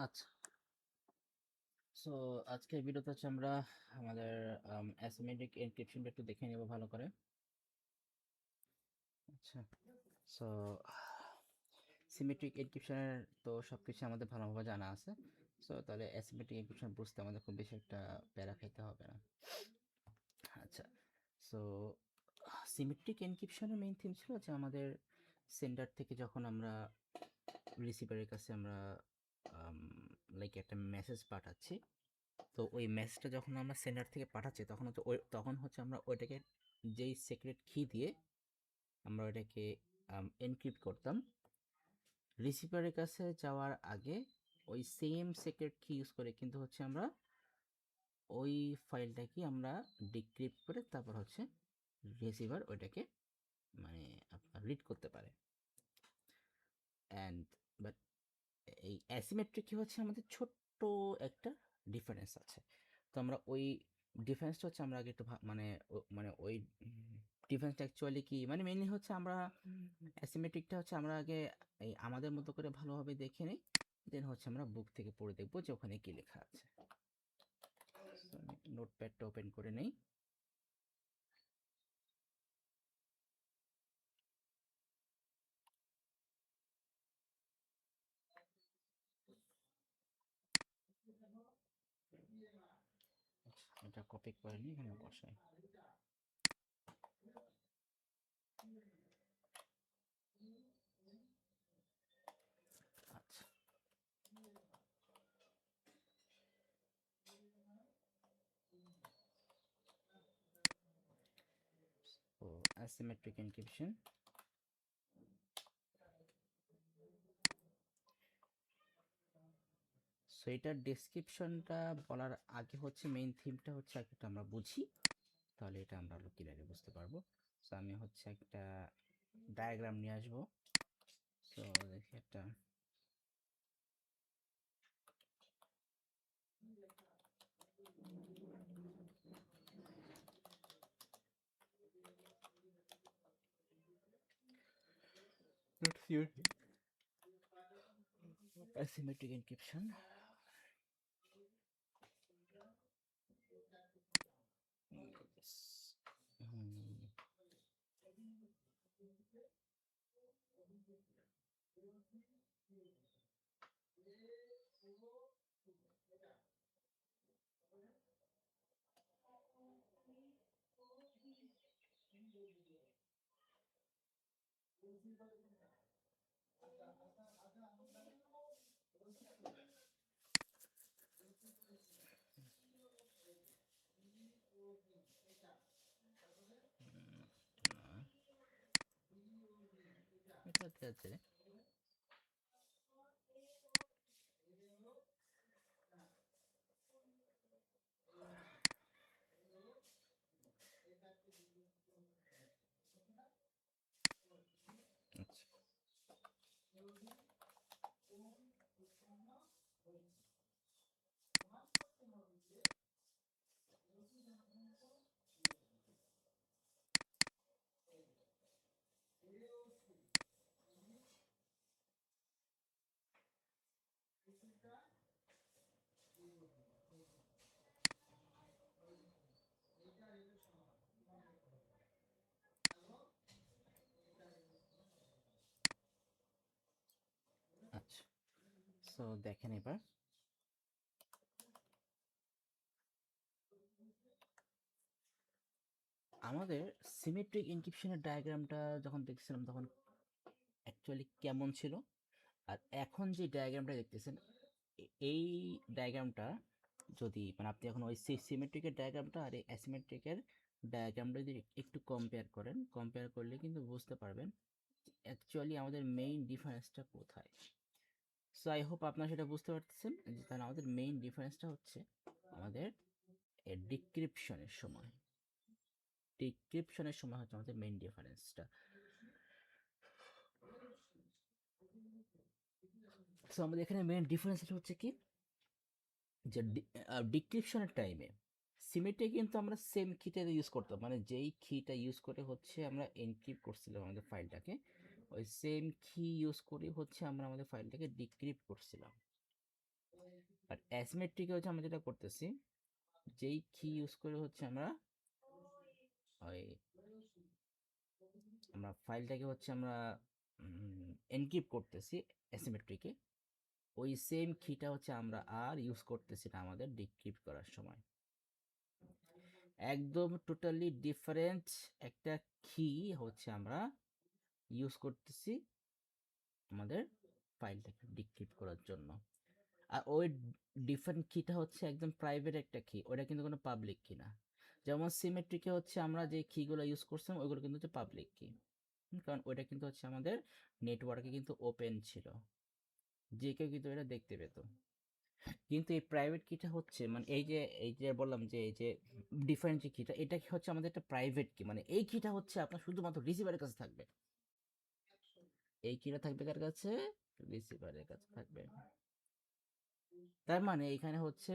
আচ্ছা, সো আজকের ভিডিওতে হচ্ছে আমরা আমাদের অ্যাসিমেট্রিক এনক্রিপশনটা একটু দেখে নেব ভালো করে। আচ্ছা, সো সিমেট্রিক এনক্রিপশনের তো সব কিছু আমাদের ভালোভাবে জানা আছে। সো তাহলে অ্যাসিমেট্রিক এনক্রিপশন বুঝতে আমাদের খুব বেশি একটা প্যারা খাইতে হবে না। আচ্ছা, সো সিমেট্রিক এনক্রিপশনের মেইন থিম ছিল যে আমাদের সেন্ডার থেকে যখন আমরা রিসিভারের কাছে আমরা লাইক একটা মেসেজ পাঠাচ্ছি, তো ওই মেসেজটা যখন আমরা সেন্ডার থেকে পাঠাচ্ছি তখন হচ্ছে আমরা ওইটাকে যেই সিক্রেট কি দিয়ে আমরা ওইটাকে এনক্রিপ্ট করতাম, রিসিভারের কাছে যাওয়ার আগে ওই সেম সিক্রেট কি ইউজ করে কিন্তু হচ্ছে আমরা ওই ফাইলটাকে আমরা ডিক্রিপ্ট করে তারপর হচ্ছে রিসিভার ওইটাকে মানে আপনার রিড করতে পারে। অ্যান্ড বাট এই অ্যাসিমেট্রিক কি হচ্ছে আমাদের ছোট্ট একটা ডিফারেন্স আছে। তো আমরা ওই ডিফারেন্সটা হচ্ছে আমরা আগে একটু মানে ওই ডিফারেন্সটা অ্যাকচুয়ালি কি মানে মেইনলি হচ্ছে আমরা অ্যাসিমেট্রিকটা হচ্ছে আমরা আগে এই আমাদের মতো করে ভালোভাবে দেখে নিই, দেন হচ্ছে আমরা বুক থেকে পড়ে দেখবো যে ওখানে কি লেখা আছে। নোটপ্যাডটা ওপেন করে নেই। এটা কপি করে নিই, এখানে বসাই। আচ্ছা, তো অ্যাসিমেট্রিক এনক্রিপশন। সো এটার ডেসক্রিপশনটা বলার আগে হচ্ছে মেইন থিমটা হচ্ছে একটা আমরা বুঝি, তাহলে এটা আমরা আরো ক্লিয়ারলি বুঝতে পারবো। সো আমি হচ্ছে একটা ডায়াগ্রাম নিয়ে আসবো। সো দেখি একটা What's your asymmetric encryption? Yes. এটাতে আছে। আচ্ছা, আচ্ছা, সো দেখেন এবার আমাদের সিমেট্রিক এনক্রিপশনের ডায়াগ্রামটা যখন দেখছিলাম তখন অ্যাকচুয়ালি কেমন ছিল, আর এখন যে ডায়াগ্রামটা দেখতেছেন এই ডায়াগ্রামটা যদি মানে আপনি এখন ওই সিমেট্রিকের ডায়াগ্রামটা আর এই অ্যাসিমেট্রিকের ডায়াগ্রামটা যদি একটু কম্পেয়ার করলে কিন্তু বুঝতে পারবেন অ্যাকচুয়ালি আমাদের মেইন ডিফারেন্সটা কোথায়। সো আই হোপ আপনারা সেটা বুঝতে পারতেছেন যে তাহলে আমাদের মেইন ডিফারেন্সটা হচ্ছে আমাদের ডিক্রিপশনের সময়। ডিক্রিপশনের সময় হচ্ছে আমাদের মেইন ডিফারেন্সটা। সো আমাদের এখানে মেইন ডিফারেন্সটা হচ্ছে কি, যে ডিক্রিপশনের টাইমে সিমেটে কিন্তু আমরা সেম কিটা ইউজ করতাম, মানে যেই কিটা ইউজ করে হচ্ছে আমরা এনক্রিপ্ট করছিলাম আমাদের ফাইলটাকে, ওই সেম কি ইউজ করে হচ্ছে আমরা আমাদের ফাইলটাকে ডিক্রিপ্ট করছিলাম। বাট অ্যাসিমেট্রিকে হচ্ছে আমরা যেটা করতেছি, যেই কি ইউজ করে হচ্ছে আমরা ওই আমরা ফাইলটাকে হচ্ছে আমরা এনক্রিপ্ট করতেছি অ্যাসিমেট্রিকে, ওই সেম কিটা হচ্ছে আমরা আর ইউজ করতেছি না আমাদের ডিক্রিপ্ট করার সময়। একদম টোটালি ডিফারেন্ট একটা কি হচ্ছে আমরা ইউজ করতেছি আমাদের ফাইলটাকে ডিক্রিপ্ট করার জন্য। আর ওই ডিফারেন্ট কিটা হচ্ছে একদম প্রাইভেট একটা কি, ওটা কিন্তু কোনো পাবলিক কি না। যেমন সিমেট্রিকে হচ্ছে আমরা যে কিগুলো ইউজ করছিলাম ওইগুলো কিন্তু হচ্ছে পাবলিক কি, কারণ ওইটা কিন্তু হচ্ছে আমাদের নেটওয়ার্কে কিন্তু ওপেন ছিল, যে কেউ কিন্তু এটা দেখতে পেত। কিন্তু এই প্রাইভেট কিটা হচ্ছে মানে এই যে বললাম যে এই যে ডিফারেন্ট যে কিটা, এটা কি হচ্ছে আমাদের একটা প্রাইভেট কি, মানে এই কিটা হচ্ছে আপনার শুধুমাত্র রিসিভারের কাছে থাকবে। এই কিটা থাকবে কার কাছে? রিসিভারের কাছে থাকবে। তার মানে এখানে হচ্ছে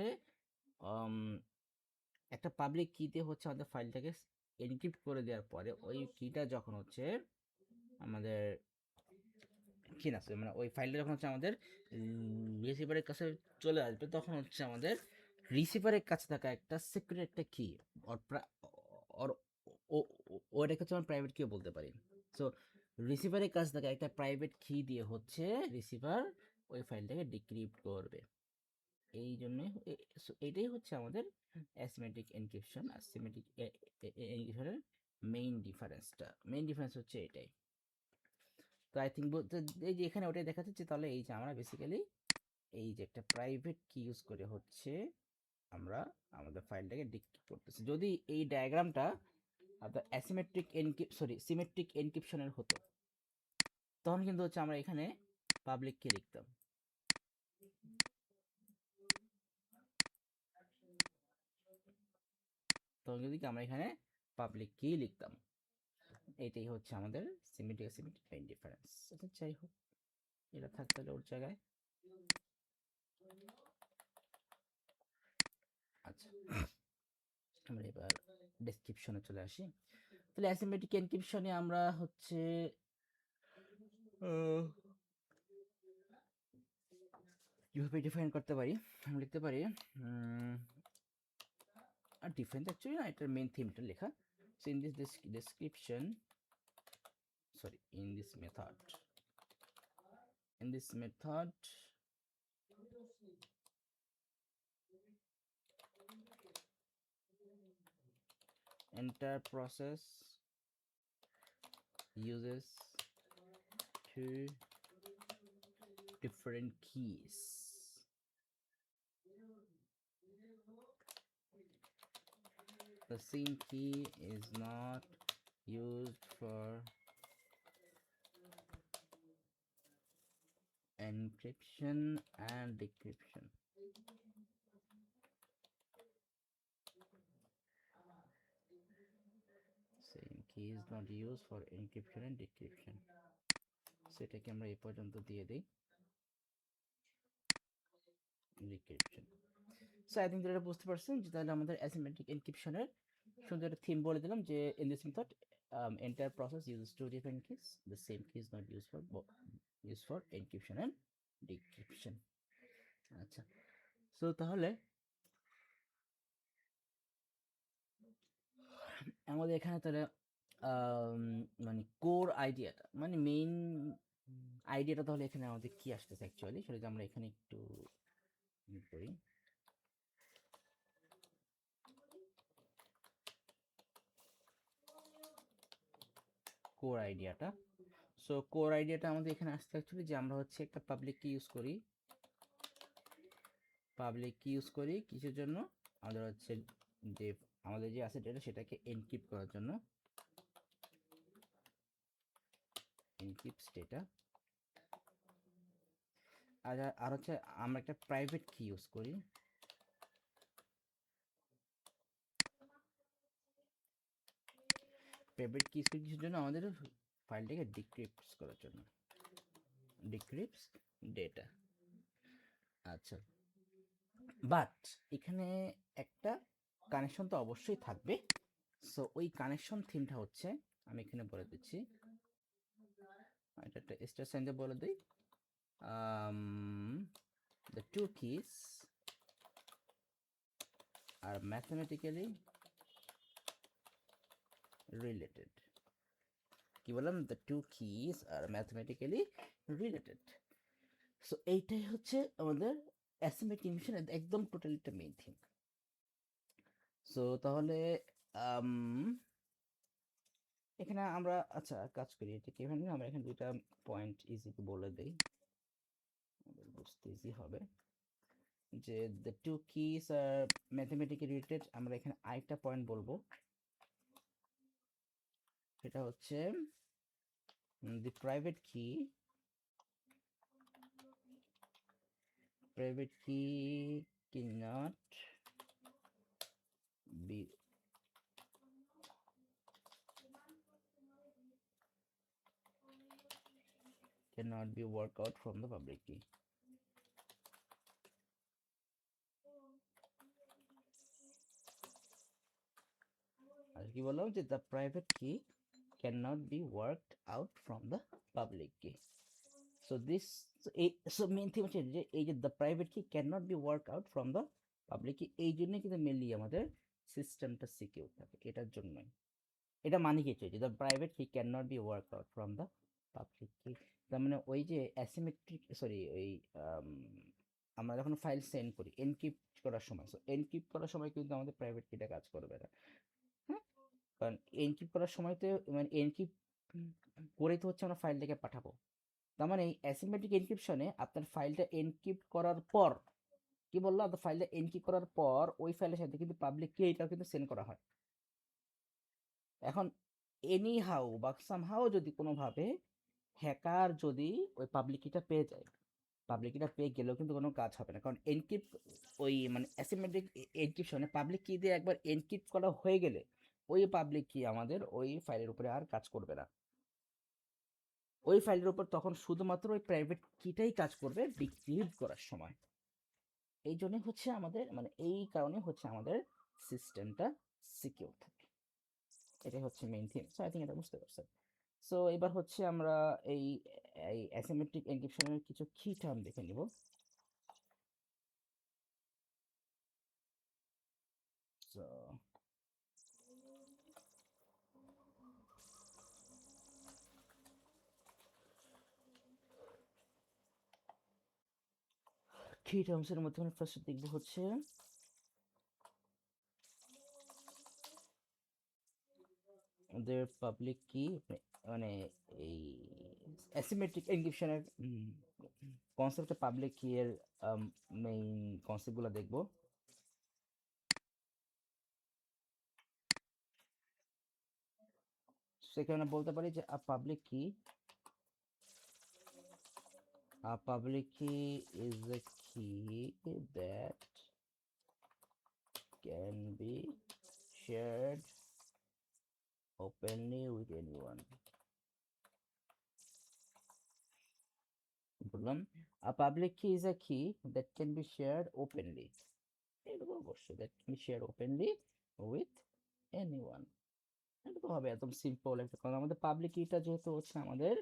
একটা পাবলিক কি দিয়ে হচ্ছে আমাদের ফাইলটাকে এনক্রিপ্ট করে দেওয়ার পরে ওই কিটা যখন হচ্ছে আমাদের কি না মানে ওই ফাইলটা যখন হচ্ছে আমাদের রিসিভারের কাছে চলে আসবে, তখন হচ্ছে আমাদের রিসিভারের কাছে থাকা একটা সিক্রেট একটা কি ওর ওটাকে হচ্ছে আমরা প্রাইভেট কিও বলতে পারি। সো রিসিভারের কাছে থাকা একটা প্রাইভেট কি দিয়ে হচ্ছে রিসিভার ওই ফাইলটাকে ডিক্রিপ্ট করবে। এই জন্য এটাই হচ্ছে আমাদের অ্যাসিমেট্রিক এনক্রিপশন আর সিমেট্রিক এনক্রিপশনের মেইন ডিফারেন্স হচ্ছে এটাই। তো আই থিঙ্ক এই যে এখানে ওটাই দেখা যাচ্ছে, তাহলে এই যে আমরা বেসিক্যালি এই যে একটা প্রাইভেট কি ইউজ করে হচ্ছে আমরা আমাদের ফাইলটাকে ডিক্রিপ্ট করতেছি। যদি এই ডায়াগ্রামটা আপনার সিমেট্রিক এনক্রিপশনের হতো, তখন কিন্তু হচ্ছে আমরা এখানে পাবলিক কি লিখতাম, তখন যদি আমরা এখানে পাবলিক কি লিখতাম। এটাই হচ্ছে আমাদের সিমেট্রিক মেইন ডিফারেন্স। আচ্ছা যাই হোক, এটা থাকতে হলে ওর জায়গায়। আচ্ছা আমরা এবার ডেসক্রিপশনে চলে আসি। তাহলে অ্যাসিমেট্রিক এনক্রিপশনে আমরা হচ্ছে কিভাবে ডিফাইন করতে পারি, আমরা লিখতে পারি আর ডিফারেন্স অ্যাকচুয়ালি না, এটার মেইন থিমটা লেখা। So in this description in this method entire process uses two different keys. The same key is not used for encryption and decryption. Same key is not used for encryption and decryption. সেটাকে আমরা এই পর্যন্ত দিয়ে দেই decryption. So I think এটা বুঝতে পারছেন যে তাহলে আমাদের অ্যাসিমেট্রিক এনক্রিপশনের সুন্দর একটা থিম বলে দিলাম যে in this method entire process uses two different keys. The same key is not used for encryption and decryption. আচ্ছা, সো তাহলে আমাদের এখানে তাহলে মানে কোর আইডিয়াটা মানে মেইন আইডিয়াটা তাহলে এখানে আমাদের কি আসতেছে অ্যাকচুয়ালি, সেটা যদি আমরা এখানে একটু করি। কোর আইডিয়াটা, সো কোর আইডিয়াটা আমাদের এখানে আসতে অ্যাকচুয়ালি যে আমরা হচ্ছে একটা পাবলিক কি ইউজ করি কিসের জন্য, আমাদের হচ্ছে যে আমাদের যে আছে ডেটা সেটাকে এনক্রিপ্ট করার জন্য, এনক্রিপ্টস ডেটা। আর হচ্ছে আমরা একটা প্রাইভেট কি ইউজ করি, প্রাইভেট কি কিসের জন্য, আমাদের ফাইলটাকে ডিক্রিপ্টস করার জন্য, ডিক্রিপ্টস ডেটা। আচ্ছা, বাট এখানে একটা কানেকশন তো অবশ্যই থাকবে। সো ওই কানেকশন থিমটা হচ্ছে আমি এখানে বলে দিচ্ছি, এটা একটা স্টার সাইন দিয়ে বলে দিই, the two keys are mathematically related. কি বললাম, the two keys are mathematically related. So এইটাই হচ্ছে আমাদের অ্যাসিমেট্রিক ইনফরমেশন একদম টোটালি একটা মেইন থিং। সো তাহলে এখানে আমরা আচ্ছা কাজ করি, এটা কিভাবে আমরা এখানে দুইটা পয়েন্ট ইজি বলে দেই, বুঝতে ইজি হবে যে the two keys are mathematically related. আমরা এখানে আরেকটা পয়েন্ট বলবো, সেটা হচ্ছে the private key cannot be worked out from the public key. আর কি বললাম যে the private key cannot be worked out from the public key. So this so main thing হচ্ছে যে এই যে the private key cannot be worked out from the public key, এই জন্য কিন্তু মেনলি আমাদের সিস্টেমটা সিকিউর থাকে, এটার জন্যই। এটা মানে কি হচ্ছে the private key cannot be worked out from the public key, তার মানে ওই যে অ্যাসিমেট্রিক সরি ওই আমরা যখন ফাইল সেন্ড করি এনক্রিপ্ট করার সময়, সো এনক্রিপ্ট করার সময় কিন্তু আমাদের প্রাইভেট কিটা কাজ করবে না, হ্যাঁ, কারণ এনক্রিপ্ট করার সময় তো মানে এনক্রিপ্ট করেই তো হচ্ছে আমরা ফাইলটাকে পাঠাবো। তার মানে এই অ্যাসিমেট্রিক এনক্রিপশনে আপনার ফাইলটা এনক্রিপ্ট করার পর, কি বললো, আপনার ফাইলটা এনক্রিপ্ট করার পর ওই ফাইলের সাথে কিন্তু পাবলিক কি এটাও কিন্তু সেন্ড করা হয়। এখন এনি হাউ বা সামহাও যদি কোনোভাবে হ্যাকার যদি ওই পাবলিক কিটা পেয়ে যায়, পাবলিক কিটা পেয়ে গেলেও কিন্তু কোনো কাজ হবে না, কারণ এনক্রিপ্ট ওই মানে অ্যাসিমেট্রিক এনক্রিপশনে পাবলিক কি দিয়ে একবার এনক্রিপ্ট করা হয়ে গেলে ওই পাবলিক কি আমাদের ওই ফাইলের উপরে আর কাজ করবে না। ওই ফাইলের উপর তখন শুধুমাত্র ওই প্রাইভেট কিটাই কাজ করবে ডিক্রিপ্ট করার সময়। এই জন্য হচ্ছে আমাদের মানে এই কারণে হচ্ছে আমাদের সিস্টেমটা সিকিউর থাকে, এটাই হচ্ছে main thing. So I think এটা বুঝতে পারছেন। সো এবার হচ্ছে আমরা এই এই অ্যাসিমেট্রিক এনক্রিপশনের কিছু কি টার্ম দেখে নিব। সো কি টার্মসের মধ্যে আমরা ফার্স্ট দেখব হচ্ছে আমাদের পাবলিক কি, মানে এই অ্যাসিমেট্রিক এনক্রিপশনের কনসেপ্টে পাবলিক কি এর মেইন কনসেপ্টগুলো দেখব। সেখানে বলতে পারি যে a public key is a key that can be shared openly with anyone. বললাম a public key is a key that can be shared openly. এরকম অবশ্যই that can be shared openly with anyone. এটা হবে একদম simple একটা, কারণ আমাদের public কিটা যেহেতু হচ্ছে আমাদের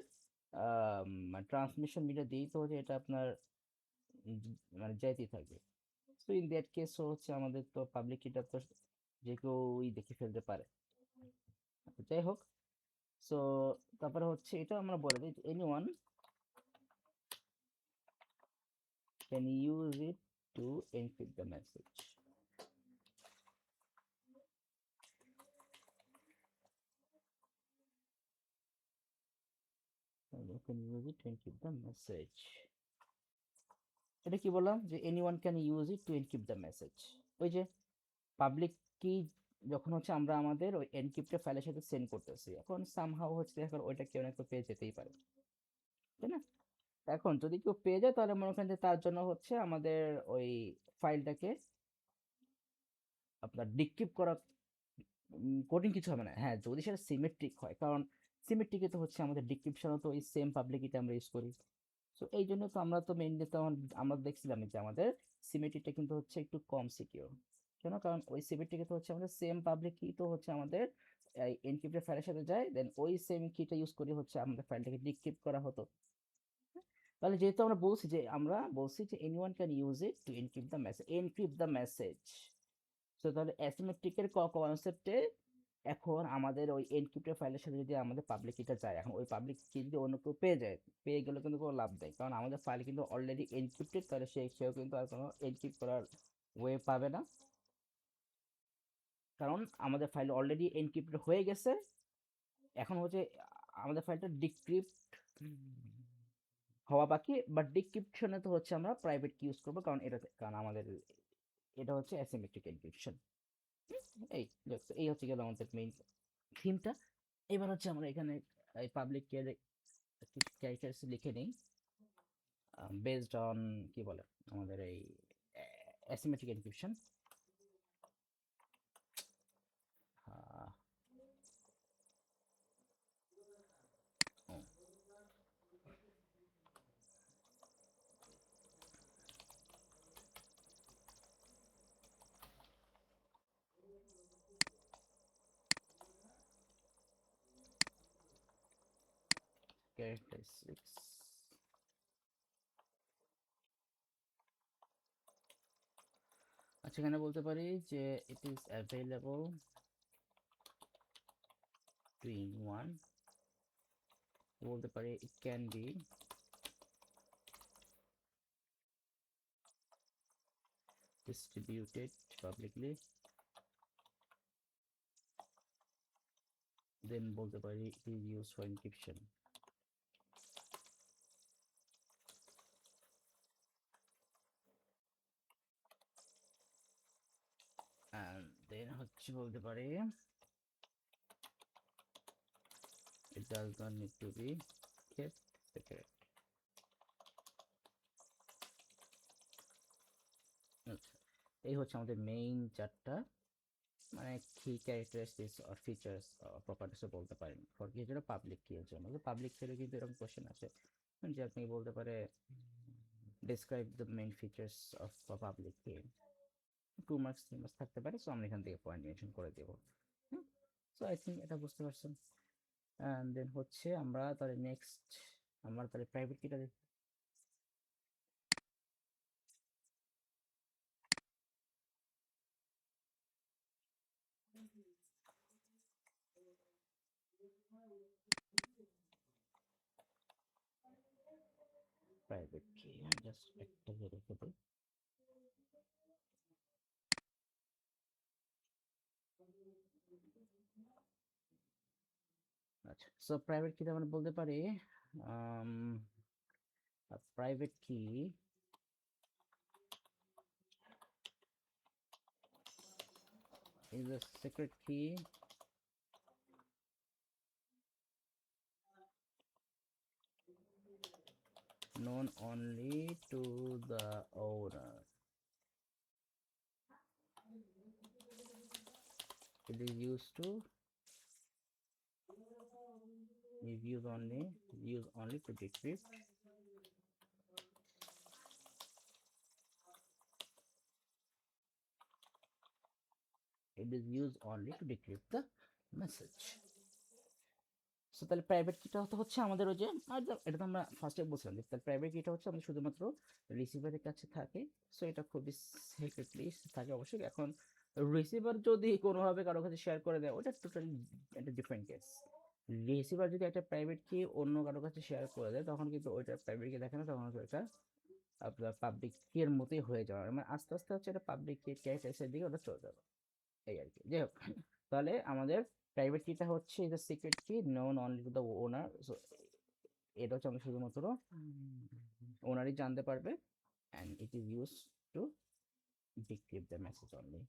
ট্রান্সমিশন মিডিয়া দিয়েই তো হচ্ছে এটা আপনার মানে যাইতেই থাকবে। সো ইন দ্যাট কেস হচ্ছে আমাদের তো পাবলিক কিটা তো যে কেউই দেখে ফেলতে পারে। যাই হোক, সো তারপরে হচ্ছে এটা আমরা বলে দিই anyone can use it to encrypt the message. Can use it to encrypt the message, এটা কি বললাম যে anyone can use it to encrypt the message. ওই যে পাবলিক কি যখন হচ্ছে আমরা আমাদের ওই এনক্রিপ্টেড ফাইলের সাথে সেন্ড করতেছি, এখন সামহাও হচ্ছে এখন ওইটা কেউ না কেউ পেয়ে যেতেই পারে, তাই না? এখন যদি কেউ পেয়ে যায় তাহলে মনে করেন যে তার জন্য হচ্ছে আমাদের ওই ফাইলটাকে আপনার ডিক্রিপ্ট করা কঠিন কিছু হবে না। হ্যাঁ, যদি সেটা সিমেট্রিক হয়, কারণ সিমেট্রিকে তো হচ্ছে আমাদের ডিক্রিপশনও তো ওই সেম পাবলিকিটি আমরা ইউজ করি। সো এই জন্য তো আমরা তো মেইনলি তো আমরা দেখছিলাম যে আমাদের সিমেট্রিকটা কিন্তু হচ্ছে একটু কম সিকিউর। কেন? কারণ ওই সিমেট্রিকে তো হচ্ছে আমাদের সেম পাবলিক কি তো হচ্ছে আমাদের এনক্রিপ্টেড ফাইলের সাথে যায়, দেন ওই সেম কিটা ইউজ করে হচ্ছে আমাদের ফাইলটাকে ডিক্রিপ্ট করা হতো। তাহলে যেহেতু আমরা বলছি যে anyone can use it to encrypt the message, so তাহলে অ্যাসিমেট্রিকের কনসেপ্টে এখন আমাদের ওই এনক্রিপ্টেড ফাইলের সাথে যদি আমাদের পাবলিক কিটা যায়, এখন ওই পাবলিক কি যদি অন্য কেউ পেয়ে যায়, পেয়ে গেলে কিন্তু কোনো লাভ নেই, কারণ আমাদের ফাইল কিন্তু অলরেডি এনক্রিপ্টেড, তাহলে সেও কিন্তু আর কোনো এনক্রিপ্ট করার ওয়ে পাবে না, কারণ আমাদের ফাইল অলরেডি এনক্রিপ্টেড হয়ে গেছে। এখন হচ্ছে আমাদের ফাইলটা ডিক্রিপ্ট হওয়া বাকি, বাট ডিক্রিপশনে তো হচ্ছে আমরা প্রাইভেট কি ইউজ করবো, কারণ কারণ আমাদের এটা হচ্ছে অ্যাসিমেট্রিক এনক্রিপশন। এই এই হচ্ছে গেল আমাদের মেইন থিমটা। এবার হচ্ছে আমরা এখানে এই পাবলিক ক্যারেক্টার্স লিখে নিই বেসড অন কি বলে আমাদের এই অ্যাসিমেট্রিক এনক্রিপশন। characteristics, আচ্ছা এখানে বলতে পারি যে it is available to in one, বলতে পারি it can be distributed publicly, then বলতে পারি it is used for encryption, and then হচ্ছে বলতে পারি it does not need to be kept secret। আচ্ছা, এই হচ্ছে আমাদের মেইন চারটা মানে কি ক্যারেক্টারিস্টিক্স আর ফিচার্স প্রপার্টিসও বলতে পারেন ফর কি যেটা পাবলিক কি এর জন্য। পাবলিক থেকে কিন্তু এরকম কোশ্চেন আসে যে আপনি বলতে পারে describe the main features of a public key, 2 marks 3 marks থাকতে পারে, সো আমরা এখান থেকে পয়েন্ট মেনশন করে দেব। সো আই থিঙ্ক এটা বুঝতে পারছেন। অ্যান্ড দেন হচ্ছে আমরা তাহলে নেক্সট আমরা তাহলে প্রাইভেট কিটা দেখি। প্রাইভেট কি জাস্ট একটা রেখে দিই। আচ্ছা, সো প্রাইভেট কিটা আমরা বলতে পারি প্রাইভেট কি is a secret key known only to the owner. It is used to use only to decrypt the message. So তাহলে প্রাইভেট কিটা হচ্ছে আমাদের ওই যে এটা তো আমরা ফার্স্টে বলছিলাম যে তাহলে প্রাইভেট কিটা হচ্ছে আমাদের শুধুমাত্র রিসিভারের কাছে থাকে। সো এটা খুবই সিক্রেটলি থাকে অবশ্যই। এখন রিসিভার যদি কোনোভাবে কারো কাছে শেয়ার করে দেয় ওটা টোটালি একটা ডিফারেন্ট কেস। রিসিভার যদি একটা প্রাইভেট কি অন্য কারো কাছে শেয়ার করে দেয় তখন কিন্তু ওইটা প্রাইভেট কি দেখে না, তখন ওটা আপনার পাবলিক কি এর মতোই হয়ে যাওয়ার মানে আস্তে আস্তে হচ্ছে এটা পাবলিক কি ক্যারেক্টারের দিকে ওটা চলে যাবে এই আর কি। যাই হোক, তাহলে আমাদের প্রাইভেট কিটা হচ্ছে এটা সিক্রেট কি known only to the owner. So এটা হচ্ছে আমরা শুধুমাত্র ওনারই জানতে পারবে and it is use to decrypt the message only.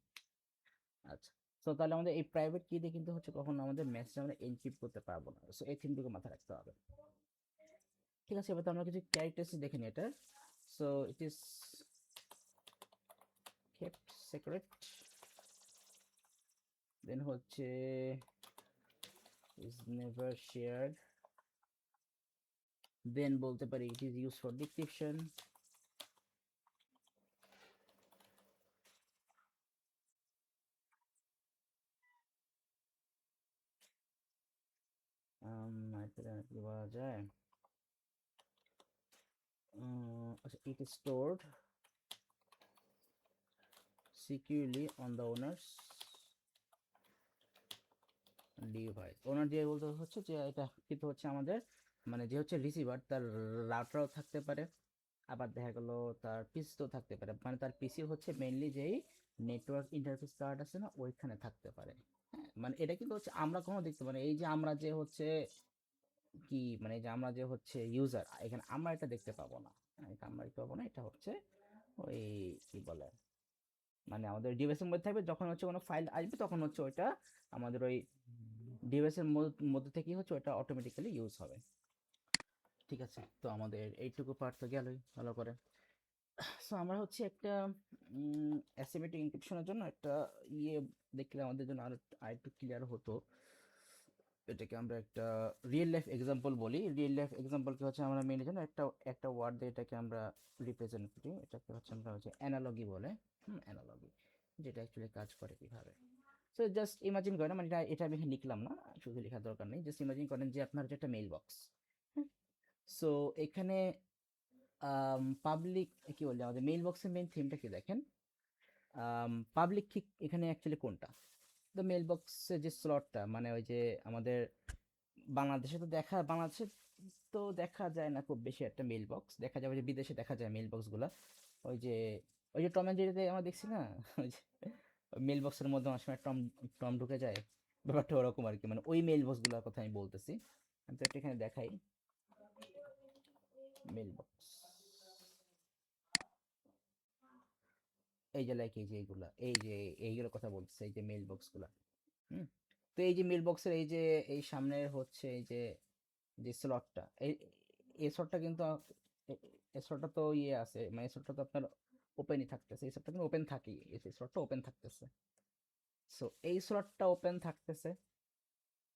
আচ্ছা, সো তাহলে আমাদের এই প্রাইভেট কি দিয়ে কিন্তু হচ্ছে কখনো আমাদের মেসেজ আমরা এনক্রিপ্ট করতে পারবো না। সো এই থিমটুকু মাথায় রাখতে হবে। ঠিক আছে, এবার তো আমরা কিছু ক্যারেক্টারিস্টিক দেখে নিই এটা। So it is kept secret, দেন হচ্ছে is never shared, দেন বলতে পারি it is used for decryption, কি বলা যায় আচ্ছা it is stored securely on the owner's device. Owner যে বলতে হচ্ছে যে এটা কিন্তু হচ্ছে আমাদের মানে যে হচ্ছে রিসিভার তার রাউটারও থাকতে পারে, আবার দেখা গেল তার পিসিও থাকতে পারে, মানে তার পিসি হচ্ছে মেইনলি যেই নেটওয়ার্ক ইন্টারফেস কার্ড আছে না ওইখানে থাকতে পারে। হ্যাঁ, মানে এটা কিন্তু হচ্ছে আমরা কোনো দেখতে পারি, এই যে আমরা যে হচ্ছে কি মানে যে আমরা যে হচ্ছে ইউজার এখানে আমরা এটা দেখতে পাবো না। হ্যাঁ, এটা আমরা দেখতে পাবো না, এটা হচ্ছে ওই কি বলে মানে আমাদের ডিভাইসের মধ্যে থাকবে, যখন হচ্ছে কোনো ফাইল আসবে তখন হচ্ছে ওইটা আমাদের ওই ডিভাইসের মধ্যে থেকেই হচ্ছে ওটা অটোমেটিক্যালি ইউজ হবে। ঠিক আছে, তো আমাদের এইটুকু পার্ট তো গেলই ভালো করে। সো আমরা হচ্ছে একটা অ্যাসিমেট্রিক এনক্রিপশনের জন্য একটা ইয়ে দেখলে আমাদের জন্য আরেকটু ক্লিয়ার হতো। এটাকে আমরা একটা রিয়েল লাইফ এক্সাম্পল বলি। রিয়েল লাইফ এক্সাম্পলকে হচ্ছে আমরা মেনে জন্য একটা একটা ওয়ার্ড দিয়ে এটাকে আমরা রিপ্রেজেন্ট করি, এটাকে হচ্ছে আমরা হচ্ছে অ্যানালগি বলে। অ্যানালগি যেটা অ্যাকচুয়ালি কাজ করে কিভাবে। সো জাস্ট ইমাজিন করেন, মানে এটা এটা আমি এখানে লিখলাম না, শুধু লেখার দরকার নেই, জাস্ট ইমাজিন করেন যে আপনার হচ্ছে একটা মেইল বক্স। সো এখানে পাবলিক কি বলছে আমাদের মেইল বক্সের মেইন থিমটা কি দেখেন, পাবলিক কি এখানে অ্যাকচুয়ালি কোনটা, তো মেইল বক্সের যে স্লটটা মানে ওই যে আমাদের বাংলাদেশে তো দেখা যায় না খুব বেশি একটা মেইল বক্স, দেখা যাবে যে বিদেশে দেখা যায় মেইল বক্স গুলা। ওই যে ওই যে টম এন্ড জেরিতে আমরা দেখছি না, ওই যে মেইল বক্সের মধ্যে অনেক সময় টম টম ঢুকে যায়, ব্যাপারটা ওরকম আর কি, মানে ওই মেইল বক্স গুলোর কথা আমি বলতেছি। আমি তো একটা এখানে দেখাই মেইল বক্স, এই যে লাইক এই যে এইগুলা এই যে এইগুলোর কথা বলতেছে, এই যে মেইল বক্স গুলা। হুম, তো এই যে মেইল বক্সের এই যে এই সামনের হচ্ছে এই যে যে স্লটটা এই স্লটটা কিন্তু এই স্লটটা তো ইয়ে আছে, মানে এই স্লটটা তো আপনার ওপেনই থাকতেছে, এই স্লটটা কিন্তু ওপেন থাকেই, এই স্লটটা ওপেন থাকতেছে। সো এই স্লটটা ওপেন থাকতেছে,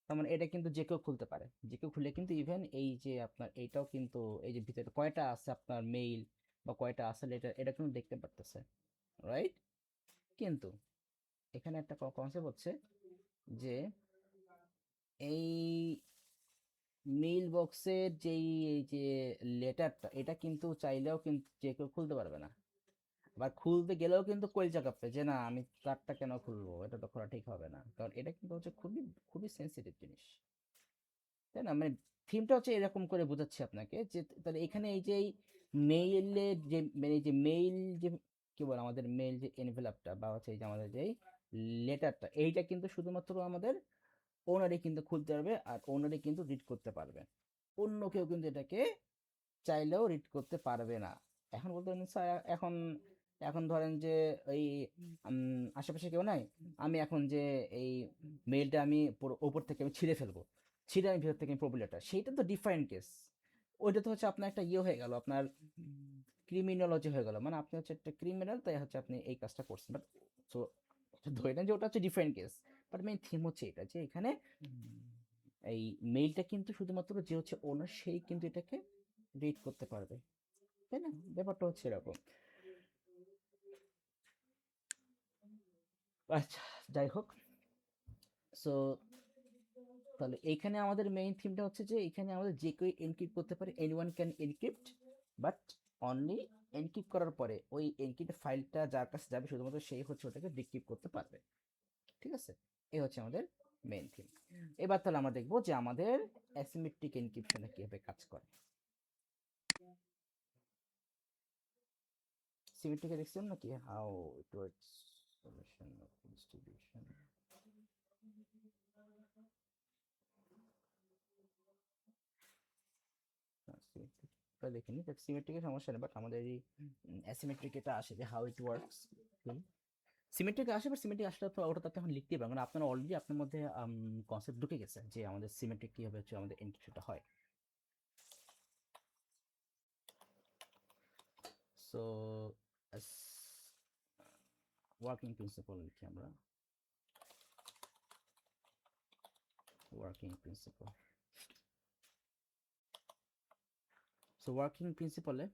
তার মানে এটা কিন্তু যে কেউ খুলতে পারে, যে কেউ খুলে কিন্তু ইভেন এই যে আপনার এইটাও কিন্তু এই যে ভিতরে কয়টা আছে আপনার মেইল বা কয়টা আছে লেটার এটা কিন্তু দেখতে পারতেছে, রাইট? কিন্তু এখানে একটা কনসেপ্ট হচ্ছে যে এই মেইল বক্সের যেই এই যে লেটারটা এটা কিন্তু চাইলেও কিন্তু যে কেউ খুলতে পারবে না, আবার খুলতে গেলেও কিন্তু কলজা কাঁপবে যে না আমি তারটা কেন খুলবো, এটা তো খোলা ঠিক হবে না, কারণ এটা কিন্তু হচ্ছে খুবই খুবই সেন্সিটিভ জিনিস, তাই না? মানে থিমটা হচ্ছে এরকম করে বোঝাচ্ছি আপনাকে যে তাহলে এখানে এই যে মেইলের যে মানে এই যে মেইল যে কি বলে আমাদের মেইল যে এনভেলপটা বা হচ্ছে এই যে আমাদের যে লেটারটা এইটা কিন্তু শুধুমাত্র আমাদের ওনারই কিন্তু খুলতে পারবে আর ওনারই কিন্তু রিড করতে পারবে, অন্য কেউ কিন্তু এটাকে চাইলেও রিড করতে পারবে না। এখন বলতে পারেন স্যার এখন এখন ধরেন যে ওই আশেপাশে কেউ নাই, আমি এখন যে এই মেইলটা আমি পুরো ওপর থেকে আমি ছিঁড়ে ফেলবো, ছিঁড়ে আমি ভেতর থেকে পড়বো লেটার, সেইটা তো ডিফারেন্ট কেস। ওইটা তো হচ্ছে আপনার একটা ইয়ে হয়ে গেল, আপনার ক্রিমিনোলজি হয়ে গেল, মানে আপনি হচ্ছে একটা ক্রিমিনাল তাই হচ্ছে আপনি এই কাজটা করছেন, বাট সো ধরে নেন যে ওটা হচ্ছে different case. But main theme হচ্ছে এটা যে এখানে এই মেইলটা কিন্তু শুধুমাত্র যে হচ্ছে ওনার সেই কিন্তু এটাকে রিড করতে পারবে, তাই না? ব্যাপারটা হচ্ছে এরকম। আচ্ছা, যাই হোক, সো তাহলে এইখানে আমাদের মেইন থিমটা হচ্ছে যে এখানে আমাদের যে কেউ এনক্রিপ্ট করতে পারে, anyone can encrypt, but only encrypt করার পরে ওই এনক্রিপ্ট ফাইলটা যার কাছে যাবে শুধুমাত্র সেই হচ্ছে ওটাকে ডিক্রিপ্ট করতে পারবে। ঠিক আছে, এই হচ্ছে আমাদের মেইন থিম। এবার তাহলে আমরা দেখবো যে আমাদের অ্যাসিমেট্রিক এনক্রিপশনে কিভাবে কাজ করে। সিমেট্রিকে দেখছিলাম নাকি, how it works, solution of distribution. দেখিনি সিমেট্রিকের সমস্যা নেই, বাট আমাদের এই অ্যাসিমেট্রিক এটা আসে যে হাউ ইট ওয়ার্কস। সিমেট্রিক আসে, বাট সিমেট্রিক আসলে তো ওটা তো আপনি এখন লিখতেই পারবেন, মানে আপনার অলরেডি আপনার মধ্যে কনসেপ্ট ঢুকে গেছে যে আমাদের সিমেট্রিক কিভাবে হচ্ছে আমাদের এনক্রিপশনটা হয়। সো ওয়ার্কিং প্রিন্সিপাল লিখি আমরা, ওয়ার্কিং প্রিন্সিপাল। সো ওয়ার্কিং প্রিন্সিপালে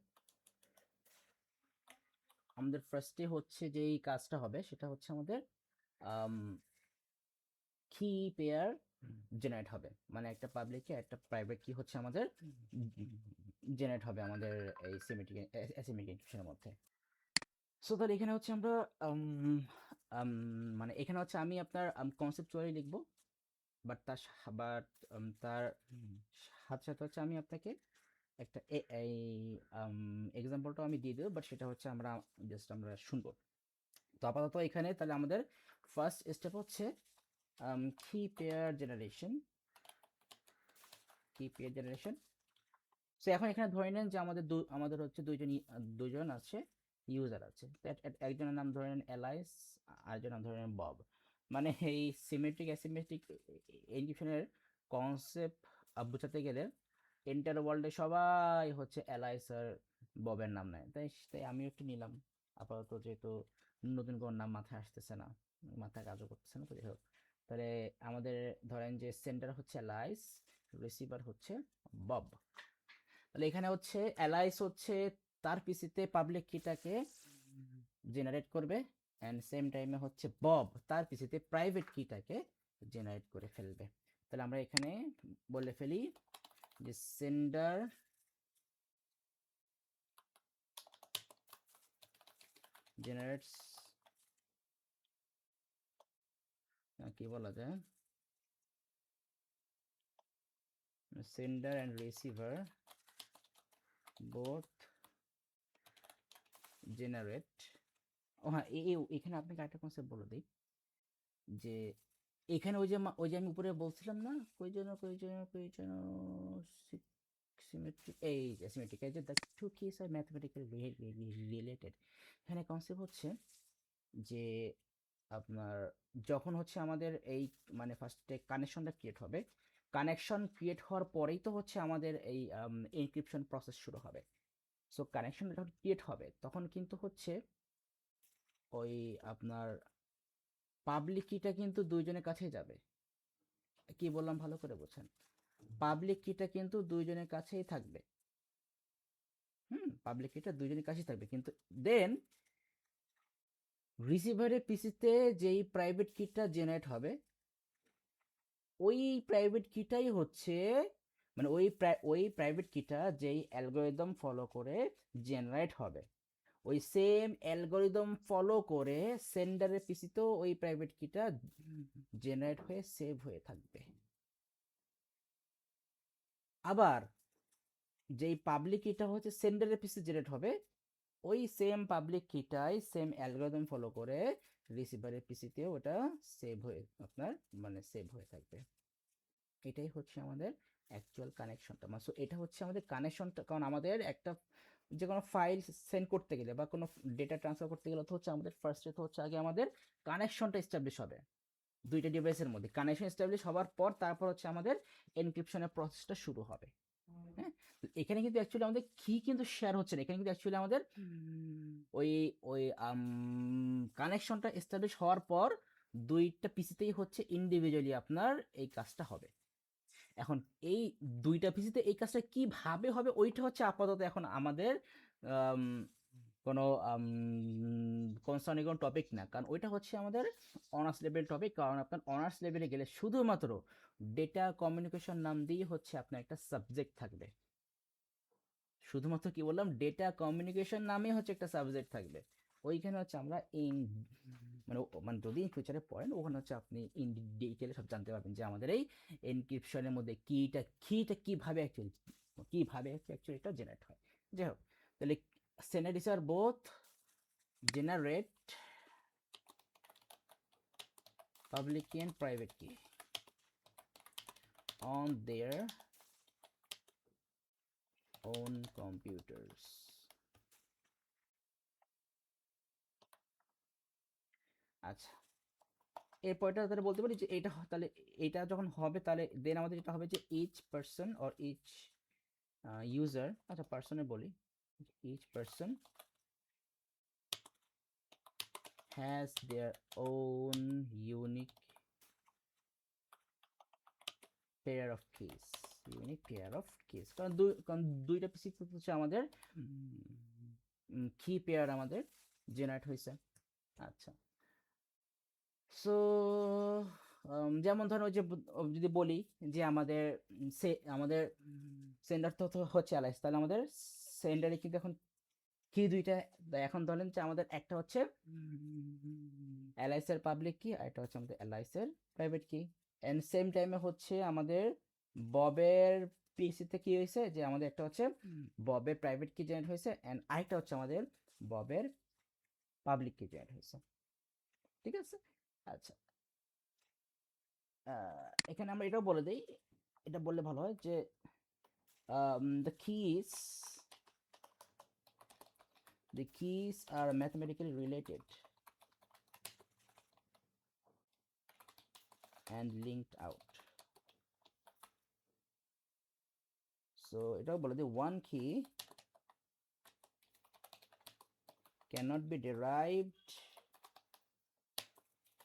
আমাদের ফার্স্টে হচ্ছে যেই কাজটা হবে সেটা হচ্ছে আমাদের কি পেয়ার জেনারেট হবে, মানে একটা পাবলিক কি একটা প্রাইভেট কি হচ্ছে আমাদের জেনারেট হবে আমাদের এই সিমেট্রিক অ্যাসিমেট্রিক এনক্রিপশনের মধ্যে। সো তাহলে এখানে হচ্ছে আমরা মানে এখানে হচ্ছে আমি আপনার কনসেপচুয়ালি লিখবো, বাট তার সাথে সাথে হচ্ছে আমি আপনাকে একটা এই এক্সাম্পলটাও আমি দিয়ে দেবো, বাট সেটা হচ্ছে আমরা শুনবো। তো আপাতত এখানে তাহলে আমাদের ফার্স্ট স্টেপ হচ্ছে কি পেয়ার জেনারেশন। সো এখন এখানে ধরে নেন যে আমাদের হচ্ছে দুজন আছে, ইউজার আছে। একজনের নাম ধরে নেন এলাইস, আরেকজনের নাম ধরে নেন বব। মানে এই সিমেট্রিক অ্যাসিমেট্রিক এনক্রিপশনের কনসেপ্ট বোঝাতে গেলে এন্টার ওয়ার্ল্ডে সবাই হচ্ছে এলাইস আর ববের নাম নেয়, তাই তাই আমিও একটু নিলাম আপাতত, যেহেতু নতুন কোনো নাম মাথায় আসতেছে না, মাথায় কাজও করতেছে না। তো যাই হোক, তাহলে আমাদের ধরেন যে সেন্টার হচ্ছে এলাইস, রিসিভার হচ্ছে বব। তাহলে এখানে হচ্ছে অ্যালাইস হচ্ছে তার পিসিতে পাবলিক কিটাকে জেনারেট করবে, অ্যান্ড সেম টাইমে হচ্ছে বব তার পিসিতে প্রাইভেট কিটাকে জেনারেট করে ফেলবে। তাহলে আমরা এখানে বলে ফেলি যে সেন্ডার জেনারেটস, কি বলা যায়, sender and receiver both generate. ও হ্যাঁ, এখানে আপনাকে একটা কনসেপ্ট বলে দিই, যে এখানে ওই যে আমি উপরে বলছিলাম না, কই যেন সিমেট্রিক, এই যে সিমেট্রিক, এই যে the two keys are mathematically related. এখানে কনসেপ্ট হচ্ছে যে আপনার যখন হচ্ছে আমাদের এই মানে ফার্স্টে কানেকশনটা ক্রিয়েট হবে, কানেকশন ক্রিয়েট হওয়ার পরেই তো হচ্ছে আমাদের এই এনক্রিপশন প্রসেস শুরু হবে। সো কানেকশন যখন ক্রিয়েট হবে তখন কিন্তু হচ্ছে ওই আপনার পাবলিক কিটা কিন্তু দুইজনের কাছেই যাবে। কি বললাম ভালো করে বোঝেন, পাবলিক কিটা কিন্তু দুইজনের কাছেই থাকবে। পাবলিক কিটা দুইজনের কাছেই থাকবে, কিন্তু দেন রিসিভারের পিসিতে যেই প্রাইভেট কিটা জেনারেট হবে, ওই প্রাইভেট কিটাই হচ্ছে মানে ওই প্রাইভেট কিটা যেই অ্যালগোরিদম ফলো করে জেনারেট হবে, ওই সেম অ্যালগোরিদম ফলো করে সেন্ডারের পিসিতেও ওই প্রাইভেট কিটা জেনারেট হয়ে সেভ হয়ে থাকবে। আবার যেই পাবলিক কিটা হচ্ছে সেন্ডারের পিসি জেনারেট হবে, ওই সেম পাবলিক কিটাই সেম অ্যালগোরিদম ফলো করে রিসিভারের পিসিতেও ওটা সেভ হয়ে আপনার মানে সেভ হয়ে থাকবে। এটাই হচ্ছে আমাদের অ্যাকচুয়াল কানেকশনটা। সো এটা হচ্ছে আমাদের কানেকশনটা, কারণ আমাদের একটা যে কোনো ফাইল সেন্ড করতে গেলে বা কোনো ডেটা ট্রান্সফার করতে গেলে তো হচ্ছে আমাদের ফার্স্টে তো হচ্ছে আগে আমাদের কানেকশনটা এস্টাবলিশ হবে দুইটা ডিভাইসের মধ্যে। কানেকশন এস্টাবলিশ হওয়ার পর তারপর হচ্ছে আমাদের এনক্রিপশনের প্রসেসটা শুরু হবে। হ্যাঁ, তো এখানে কিন্তু অ্যাকচুয়ালি আমাদের কি কিন্তু শেয়ার হচ্ছে না, এখানে কিন্তু অ্যাকচুয়ালি আমাদের ওই ওই কানেকশনটা এস্টাবলিশ হওয়ার পর দুইটা পিসিতেই হচ্ছে ইন্ডিভিজুয়ালি আপনার এই কাজটা হবে। এখন এই দুইটা পিসিতে এই কাজটা কিভাবে হবে ওইটা হচ্ছে আপাতত এখন আমাদের কোনো কনসার্নিং কোনো টপিক না, কারণ ওইটা হচ্ছে আমাদের অনার্স লেভেল টপিক। কারণ আপনার অনার্স লেভেলে গেলে শুধুমাত্র ডেটা কমিউনিকেশন নাম দিয়ে হচ্ছে আপনার একটা সাবজেক্ট থাকবে, শুধুমাত্র কি বললাম, ডেটা কমিউনিকেশন নামে হচ্ছে একটা সাবজেক্ট থাকবে। ওইখানে হচ্ছে আমরা মানে যদি ফিউচারে পড়েন ওখানে হচ্ছে আপনি ইন ডিটেলে সব জানতে পারবেন যে আমাদের এই এনক্রিপশনের মধ্যে কিভাবে অ্যাকচুয়ালি এটা জেনারেট হয়। যাই হোক, তাহলে সেনারিস আর বোথ জেনারেট পাবলিক কি অ্যান্ড প্রাইভেট কি on their own computers. আচ্ছা, এরপরটা তাহলে বলতে পারি যে তাহলে এটা যখন হবে তাহলে দেন আমাদের যেটা হবে যে each person or each user, আচ্ছা পার্সনে বলি, each person has their own unique pair of keys. কারণ দুইটা পিসি হচ্ছে আমাদের কি পেয়ার আমাদের জেনারেট হয়েছে। আচ্ছা, সো যেমন ধরো ওই যে যদি বলি যে আমাদের সেন্ডার তো হচ্ছে অ্যালাইস, তাহলে আমাদের সেন্ডারে কিন্তু এখন কি দুইটা, এখন ধরেন যে আমাদের একটা হচ্ছে এলআইসি এর পাবলিক কি, আর এটা হচ্ছে আমাদের এলআইসি এর প্রাইভেট কি। এন্ড সেম টাইমে হচ্ছে আমাদের ববের পিসিতে কি হয়েছে, যে আমাদের একটা হচ্ছে ববের প্রাইভেট কি জেনারেট হয়েছে, এন্ড আরেকটা হচ্ছে আমাদের ববের পাবলিক কি জেনারেট হয়েছে। ঠিক আছে। আচ্ছা, এখানে আমরা এটাও বলে দিই, এটা বললে ভালো হয় যে the keys are mathematically related and linked out. So এটাও বলে দিই one key cannot be derived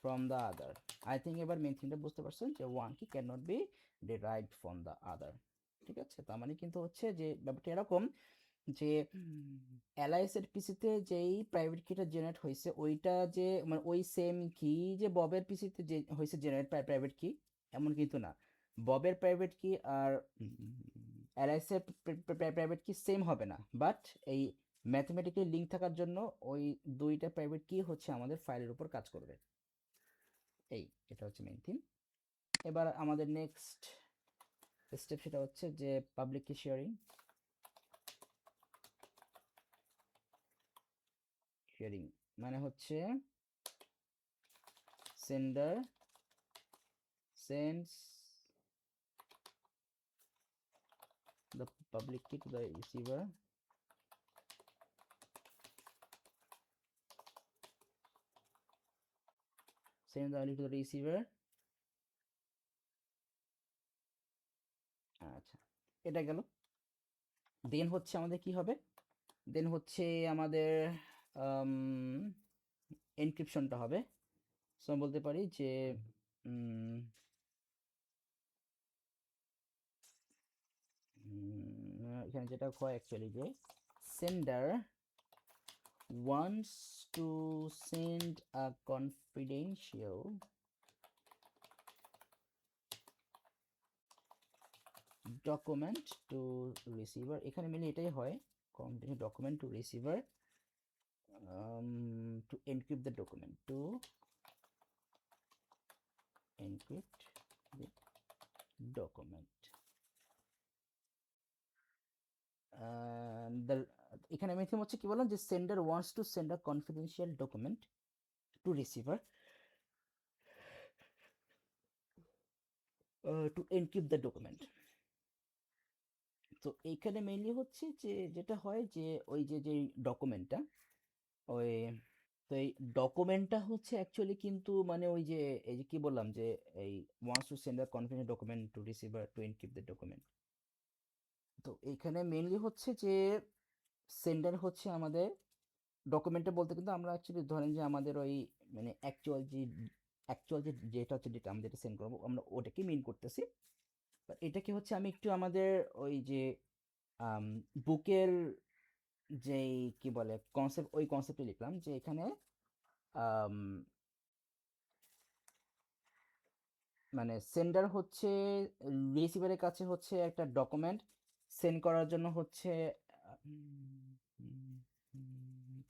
from the other. I think এবার মেইন থিংটা বুঝতে পারছেন যে one key cannot be derived from the other। ঠিক আছে, তার মানে কিন্তু হচ্ছে যে ব্যাপারটা এরকম যে এলআইএস এর পিসিতে যেই প্রাইভেট কিটা জেনারেট হয়েছে ওইটা যে মানে ওই সেম কি যে ববের পিসিতে যে হয়েছে জেনারেট প্রাইভেট কি, এমন কিন্তু না। ববের প্রাইভেট কি আর এলআইএস এর প্রাইভেট কি সেম হবে না, বাট এই ম্যাথমেটিক্যালি লিঙ্ক থাকার জন্য ওই দুইটা প্রাইভেট কি হচ্ছে আমাদের ফাইলের উপর কাজ করবে। এই এটা হচ্ছে মেইন থিম। এবার আমাদের নেক্সট স্টেপ সেটা হচ্ছে যে পাবলিক কি শেয়ারিং। শেয়ারিং মানে হচ্ছে sender sends the public key to the receiver send the value to the receiver। আচ্ছা, এটা গেল। দেন হচ্ছে আমাদের কি হবে, দেন হচ্ছে আমাদের এনক্রিপশনটা হবে। সো বলতে পারি যে এখানে যেটা হয় অ্যাকচুয়ালি যে sender wants to send a confidential document to receiver। এখানে মেনলি এটাই হয়, confidential document to receiver to encrypt the document, to encrypt the document। এখানে আমি হচ্ছে কি বললাম যে sender wants to send a confidential document to receiver to encrypt the document. তো এইখানে মেইনলি হচ্ছে যে যেটা হয় যে ওই যে যে ডকুমেন্টটা ওই, তো এই ডকুমেন্টটা হচ্ছে অ্যাকচুয়ালি কিন্তু মানে ওই যে এই যে কি বললাম যে এই wants to send a confidential document to receiver to encrypt the document. তো এইখানে মেইনলি হচ্ছে যে সেন্ডার হচ্ছে আমাদের ডকুমেন্টটা বলতে কিন্তু আমরা অ্যাকচুয়ালি ধরেন যে আমাদের ওই মানে অ্যাকচুয়াল যে যেটা হচ্ছে যেটা আমরা যেটা সেন্ড করবো আমরা ওটাকে মিন করতেছি। এটাকে হচ্ছে আমি একটু আমাদের ওই যে বুকের যেই কি বলে কনসেপ্ট, ওই কনসেপ্টে লিখলাম যে এখানে আম, মানে সেন্ডার হচ্ছে রিসিভারের কাছে হচ্ছে একটা ডকুমেন্ট সেন্ড করার জন্য হচ্ছে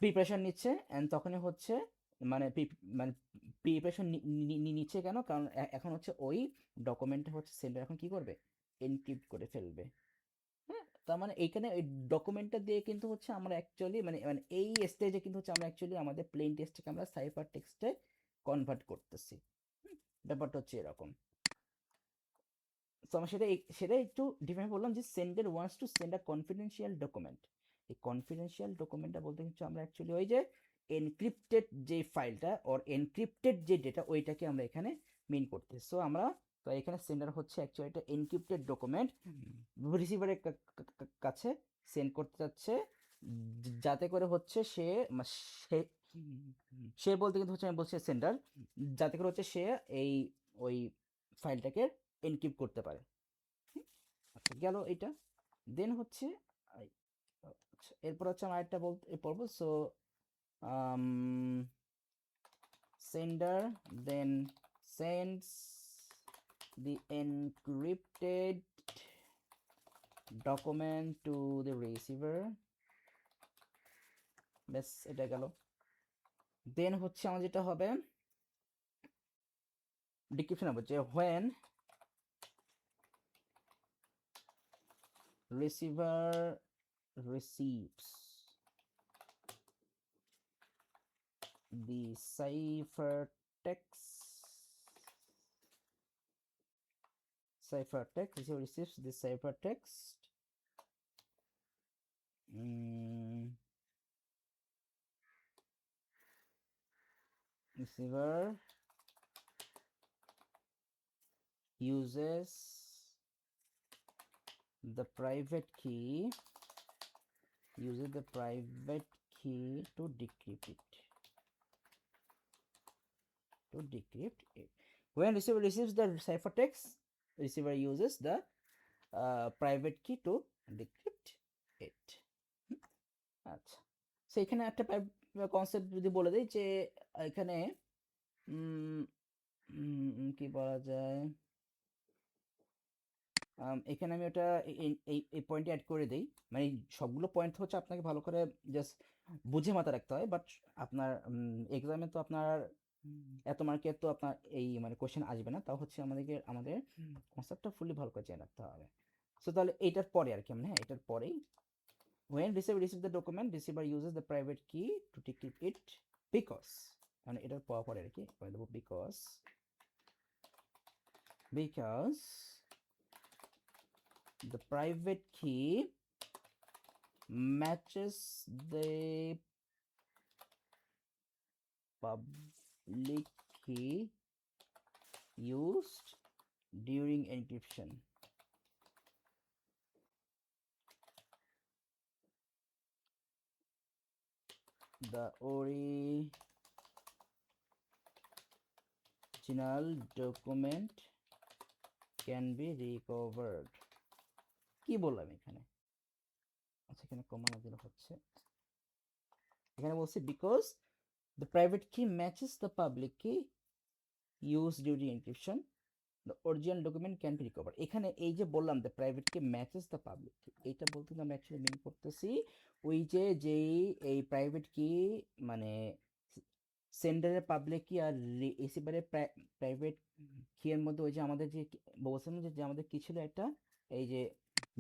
প্রিপারেশন নিচ্ছে, অ্যান্ড তখনই হচ্ছে মানে মানে প্রিপারেশন নিচ্ছে কেন, কারণ এখন হচ্ছে ওই ডকুমেন্টটা হচ্ছে সেন্ডার এখন কি করবে, এনক্রিপ্ট করে ফেলবে। হ্যাঁ, তার মানে এইখানে ওই ডকুমেন্টটা দিয়ে কিন্তু হচ্ছে আমরা অ্যাকচুয়ালি মানে মানে এই স্টেজে কিন্তু হচ্ছে আমরা অ্যাকচুয়ালি আমাদের প্লেন টেক্সটকে আমরা সাইফার টেক্সটে কনভার্ট করতেছি। ব্যাপারটা হচ্ছে এরকম। তো আমরা সেটাই একটু ডিফাইন বললাম যে sender wants to send a confidential document. এই কনফিডেন্সিয়াল ডকুমেন্টটা বলতে হচ্ছে আমরা অ্যাকচুয়ালি ওই যে এনক্রিপ্টেড যে ফাইলটা ওর এনক্রিপ্টেড যে ডেটা ওইটাকে আমরা এখানে মিন করতেছি। সো আমরা তো এখানে সেন্ডার হচ্ছে অ্যাকচুয়ালি একটা এনক্রিপ্টেড ডকুমেন্ট রিসিভারের কাছে সেন্ড করতে যাচ্ছে, যাতে করে হচ্ছে সে সে বলতে কিন্তু হচ্ছে আমি বলছি সেন্ডার, যাতে করে হচ্ছে সে এই ওই ফাইলটাকে এনক্রিপ্ট করতে পারে। আচ্ছা, গেল এটা। দেন হচ্ছে আচ্ছা, এরপর হচ্ছে আমার একটা বলতে পড়বো। So sender then sends the encrypted document to the receiver ব্যাস এটা গেল। দেন হচ্ছে আমার যেটা হবে ডিক্রিপশন হবে যে when receiver receives the ciphertext receiver receives the ciphertext receiver uses the private key to decrypt it. When receiver receives the ciphertext, receiver uses the private key to decrypt it. আচ্ছা, so এখানে একটা concept যদি বলে দিই যে এখানে কি বলা যায়, এখানে আমি ওটা এই পয়েন্টে অ্যাড করে দিই। মানে সবগুলো পয়েন্ট হচ্ছে আপনাকে ভালো করে জাস্ট বুঝে মাথায় রাখতে হয়, বাট আপনার এক্সামে তো আপনার এত মার্কের তো আপনার এই মানে কোশ্চেন আসবে না, তাও হচ্ছে আমাদের কনসেপ্টটা ফুললি ভালো করে জেনে রাখতে হবে। সো তাহলে এইটার পরে আর কি আমরা, হ্যাঁ এটার পরেই when receiver receives the document, receiver uses the private key to decrypt it because মানে এটার পরে আর কি because the private key matches the public key used during encryption. The original document can be recovered. কি বললাম এখানে? আচ্ছা, এখানে কমা না দিলে হচ্ছে, এখানে বলছি because the private key matches the public key used during encryption, the original document can be recovered. এখানে এই যে বললাম the private key matches the public key, এটা বলতে আমরা অ্যাকচুয়ালি মিন করতেছি ওই যে যেই এই প্রাইভেট কি মানে সেন্ডারের পাবলিক কি আর রিসিভারের প্রাইভেট কি এর মধ্যে ওই যে আমাদের যে বলছিলাম যে আমাদের কি ছিল একটা এই যে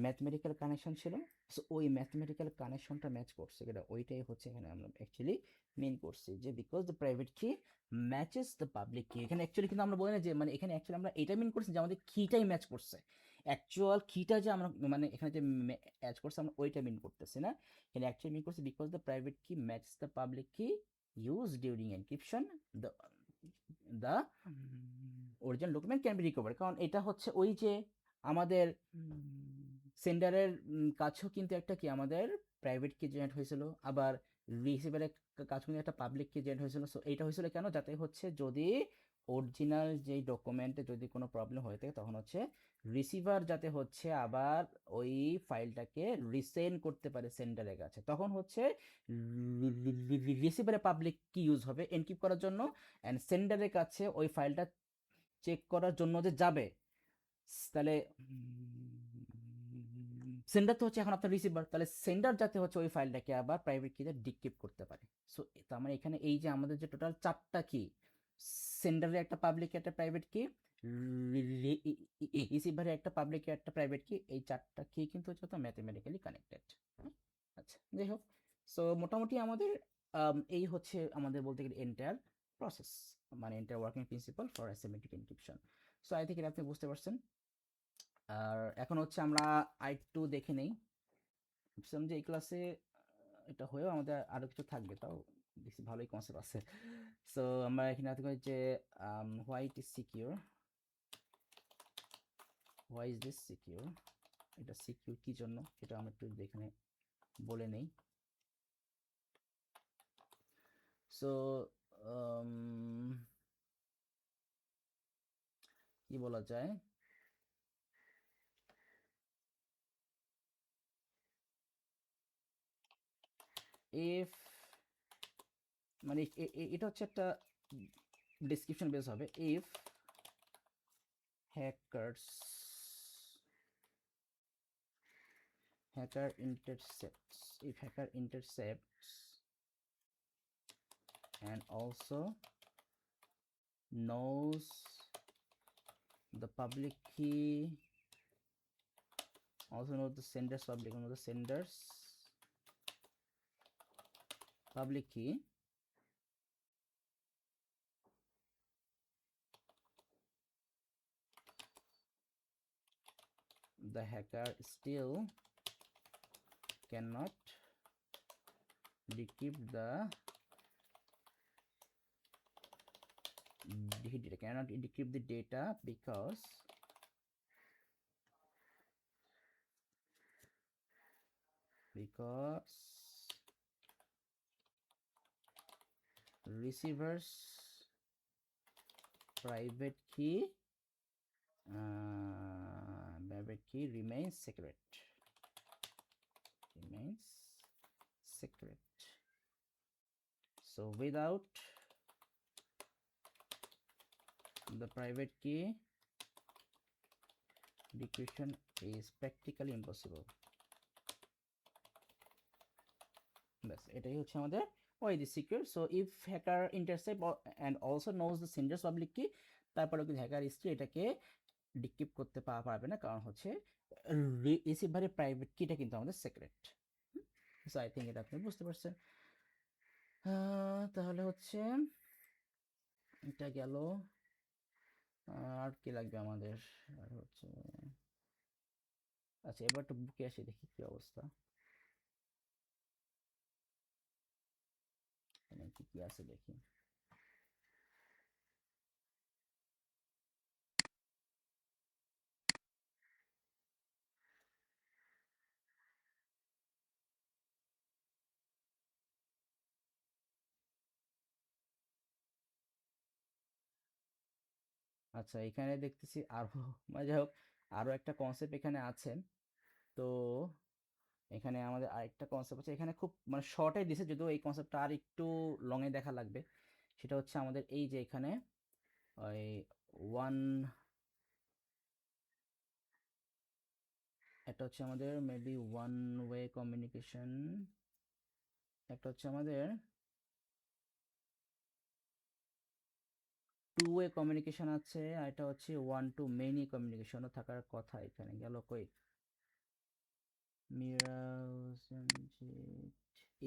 ম্যাথমেটিক্যাল কানেকশন ছিল, সো ওই ম্যাথমেটিক্যাল কানেকশনটা ম্যাচ করছে, এটা ওইটাই হচ্ছে এখানে আমরা অ্যাকচুয়ালি মেন করছি যে বিকজ দ্য প্রাইভেট কি ম্যাচেস দ্য পাবলিক কি। এখানে অ্যাকচুয়ালি কিন্তু আমরা বলি না যে মানে এখানে অ্যাকচুয়ালি আমরা এটা মিন করছি যে আমাদের কিটাই ম্যাচ করছে, অ্যাকচুয়াল কিটা যে আমরা মানে এখানে যে ম্যাচ করছে আমরা ওইটা মিন করতেছি না, এখানে অ্যাকচুয়ালি মিন করছি বিকজ দ্য প্রাইভেট কি ম্যাচেস দ্য পাবলিক কি used during encryption, the original document can be recovered। কারণ এটা হচ্ছে ওই যে আমাদের সেন্ডারের কাছেও কিন্তু একটা কি আমাদের প্রাইভেট কি জেনারেট হয়েছিল, আবার রিসিভারের কাছেও কিন্তু একটা পাবলিক কি জেনারেট হয়েছিল। সো এইটা হয়েছিল কেন, যাতে হচ্ছে যদি অরিজিনাল যেই ডকুমেন্টে যদি কোনো প্রবলেম হয়ে থাকে তখন হচ্ছে রিসিভার যাতে হচ্ছে আবার ওই ফাইলটাকে রিসেন্ড করতে পারে সেন্ডারের কাছে, তখন হচ্ছে রিসিভারে পাবলিক কি ইউজ হবে এনক্রিপ্ট করার জন্য, অ্যান্ড সেন্ডারের কাছে ওই ফাইলটা চেক করার জন্য যে যাবে, তাহলে সেন্ডার তো হচ্ছে এখন আপনার রিসিভার, তাহলে সেন্ডার যাতে হচ্ছে ওই ফাইলটাকে আবার প্রাইভেট কিতে ডিক্রিপ্ট করতে পারে। সো তার মানে এখানে এই যে আমাদের যে টোটাল 4টা কি, সেন্ডারের একটা পাবলিক একটা প্রাইভেট কি, রিসিভারের একটা পাবলিক একটা প্রাইভেট কি, এই 4টা কি কিন্তু হচ্ছে ম্যাথমেটিক্যালি কানেক্টেড। আচ্ছা, যাই হোক, সো মোটামুটি আমাদের এই হচ্ছে আমাদের বলতে গেলে এন্টায়ার প্রসেস, মানে entire working principal for asymmetric encryption. So I think আপনি বুঝতে পারছেন। আর এখন হচ্ছে আমরা আরেকটু দেখে নেই, ভাবছিলাম যে এই ক্লাসে এটা হয়েও আমাদের আরো কিছু থাকবে, তাও দেখছি ভালোই কনসেপ্ট আছে। সো আমরা এখানে হাতে যে why it is secure, why is this secure, এটা সিকিউর কি জন্য এটা আমরা একটু এখানে বলে নেই। সো কি বলা যায়, ইফ মানে এটা হচ্ছে একটা ডেসক্রিপশন বেস হবে, if hackers hacker intercepts and also knows the public key, also knows the sender's public, know the sender's public key, the hacker still cannot decrypt the data because receiver's private key remains secret. So without the private key, decryption is practically impossible. Yes, এটাই হচ্ছে আমাদের ওই the secure. So if hacker intercept and also knows the sender's public key, তারপরে কিন্তু hacker still এটাকে decrypt করতে পারবে না, কারণ হচ্ছে রিসিভারের প্রাইভেট কিটা কিন্তু আমাদের সিক্রেট। সো আই থিঙ্ক এটা আপনি বুঝতে পারছেন। তাহলে হচ্ছে এটা গেল, আর কি লাগবে আমাদের, আর হচ্ছে আচ্ছা এবার তো বুকে আসি, দেখি কি অবস্থা, কি কি আছে দেখি। আচ্ছা এখানে দেখতেছি আরো মানে যাই হোক আরো একটা কনসেপ্ট এখানে আছে। তো এখানে আমাদের আরেকটা কনসেপ্ট আছে, এখানে খুব মানে শর্টে দিছে, যদিও এই কনসেপ্টটা আর একটু লং এ দেখা লাগবে। সেটা হচ্ছে আমাদের এই যে এখানে ওই ওয়ান, একটা হচ্ছে আমাদের মেবি ওয়ান ওয়ে কমিউনিকেশন, একটা হচ্ছে আমাদের টু ওয়ে কমিউনিকেশন আছে, আর এটা হচ্ছে ওয়ান টু মেনি কমিউনিকেশনও থাকার কথা। এখানে গেল কই, mirrors